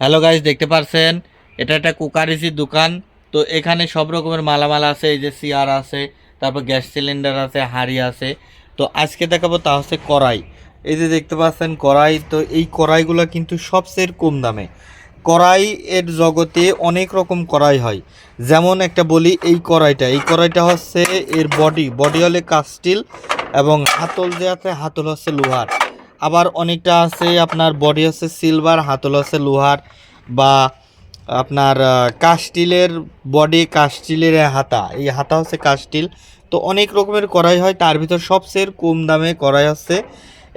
Hello guys, দেখতে পারছেন এটা একটা কুকারিসির দোকান। তো এখানে সব রকমের মালামাল আছে, এই যে চেয়ার আছে, তারপর গ্যাস সিলিন্ডার আছে, হাঁড়ি আছে। তো আজকে দেখাবো তা হচ্ছে কড়াই। এই যে দেখতে পাচ্ছেন কড়াই, তো এই কড়াইগুলো কিন্তু সবচেয়ে কম দামে। কড়াই এর জগতে অনেক রকম কড়াই হয়। যেমন একটা বলি, এই কড়াইটা হচ্ছে এর বডি হলে কাস্টিল, এবং হাতল যে আছে হাতল হচ্ছে লোহার। আবার অনেকটা আছে আপনার বডি হচ্ছে সিলভার, হাতল হচ্ছে লোহার, বা আপনার কাস্টিলের বডি, কাস্টিলের হাতা, এই হাতা হচ্ছে কাস্টিল। তো অনেক রকমের কড়াই হয়, তার ভিতর সবচেয়ে কম দামে কড়াই হচ্ছে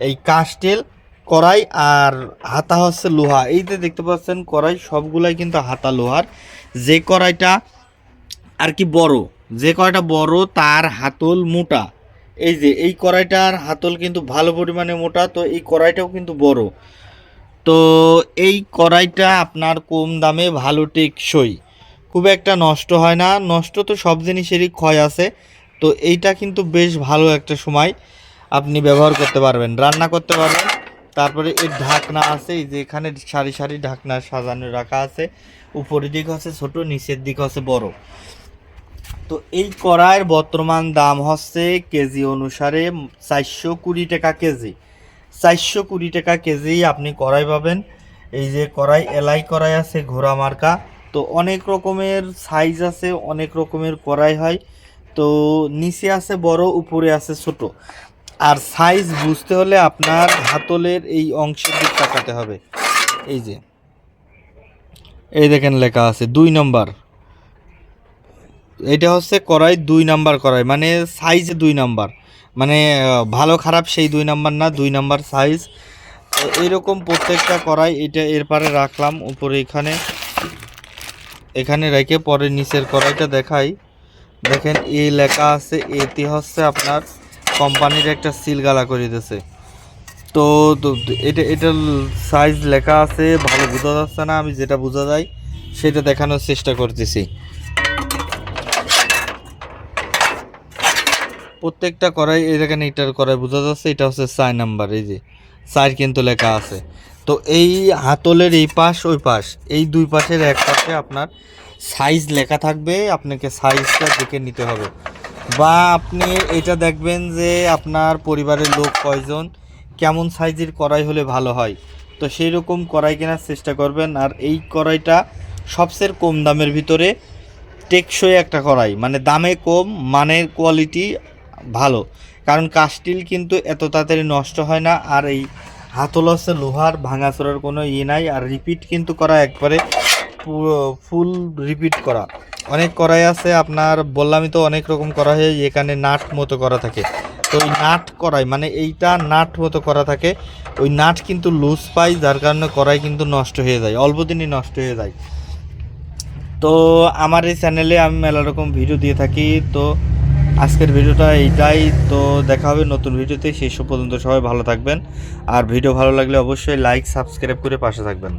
এই কাস্টিল কড়াই, আর হাতা হচ্ছে লোহা। এই যে দেখতে পাচ্ছেন কড়াই সবগুলাই কিন্তু হাতা লোহার। যে কড়াইটা আর কি বড়, যে কড়াইটা বড় তার হাতল মোটা। এই যে এই কড়াইটার হাতল কিন্তু ভালো পরিমাণে মোটা, তো এই কড়াইটাও কিন্তু বড়। তো এই কড়াইটা আপনার কম দামে ভালো টেকসই, খুব একটা নষ্ট হয় না। নষ্ট তো সব জিনিসেরই ক্ষয় আছে, তো এইটা কিন্তু বেশ ভালো একটা সময় আপনি ব্যবহার করতে পারবেন, রান্না করতে পারবেন। তারপরে এর ঢাকনা আছে, এই যে এখানে সারি সারি ঢাকনা সাজানো রাখা আছে। উপরের দিক হচ্ছে ছোট, নিচের দিক হচ্ছে বড়। তো এই কড়াইয়ের বর্তমান দাম হচ্ছে কেজি অনুসারে 420 টাকা কেজি। 420 টাকা কেজি আপনি কড়াই পাবেন। এই যে কড়াই, এলাই কড়াই আছে ঘোড়া মার্কা। তো অনেক রকমের সাইজ আছে, অনেক রকমের কড়াই হয়। তো নিচে আছে বড়, উপরে আছে ছোট। আর সাইজ বুঝতে হলে আপনার হাতলের এই অংশের দিক তাকাতে হবে। এই যে এই দেখেন লেখা আছে 2 নম্বর। এটা হচ্ছে কড়াই 2 নাম্বার কড়াই, মানে সাইজে 2 নাম্বার, মানে ভালো খারাপ সেই 2 নাম্বার না, 2 নাম্বার সাইজ। তো এইরকম প্রত্যেকটা কড়াই এটা এর পারে রাখলাম উপরে, এখানে এখানে রেখে পরে নিচের কড়াইটা দেখাই। দেখেন এই লেখা আছে, এতে হচ্ছে আপনার কোম্পানির একটা সিল গালা করে দিতেছে। তো তো এটা এটার সাইজ লেখা আছে, ভালো বোঝা যাচ্ছে না, আমি যেটা বোঝা যায় সেটা দেখানোর চেষ্টা করতেছি। প্রত্যেকটা কড়াই এই দেখেন, এইটার কড়াই বোঝা যাচ্ছে এটা হচ্ছে 4 নাম্বার, এই যে 4 কিন্তু লেখা আছে। তো এই হাতলের এই পাশ ওই পাশ, এই দুই পাশের এক পাশে আপনার সাইজ লেখা থাকবে, আপনাকে সাইজটা দেখে নিতে হবে। বা আপনি এটা দেখবেন যে আপনার পরিবারের লোক কয়জন, কেমন সাইজের কড়াই হলে ভালো হয়, তো সেই রকম কড়াই কেনার চেষ্টা করবেন। আর এই কড়াইটা সবচেয়ে কম দামের ভিতরে টেকসই একটা কড়াই, মানে দামে কম, মানের কোয়ালিটি ভালো। কারণ কাস্টিল কিন্তু এত তাড়াতাড়ি নষ্ট হয় না, আর এই হাতল হচ্ছে লোহার, ভাঙাচোরার কোনো ইয়ে নাই। আর রিপিট কিন্তু করা একবারে পুরো ফুল রিপিট করা। অনেক কড়াই আছে আপনার, বললামই তো অনেক রকম করা হয়, এখানে নাট মতো করা থাকে। তো ওই নাট কড়াই, মানে এইটা নাট মতো করা থাকে, ওই নাট কিন্তু লুজ পাই, যার কারণে কড়াই কিন্তু নষ্ট হয়ে যায়, অল্প দিনই নষ্ট হয়ে যায়। তো আমার এই চ্যানেলে আমি মেলা রকম ভিডিও দিয়ে থাকি। তো আজকের ভিডিওটা এইটাই। তো দেখা হবে নতুন ভিডিওতে, সেই সব পর্যন্ত সবাই ভালো থাকবেন। আর ভিডিও ভালো লাগলে অবশ্যই লাইক সাবস্ক্রাইব করে পাশে থাকবেন।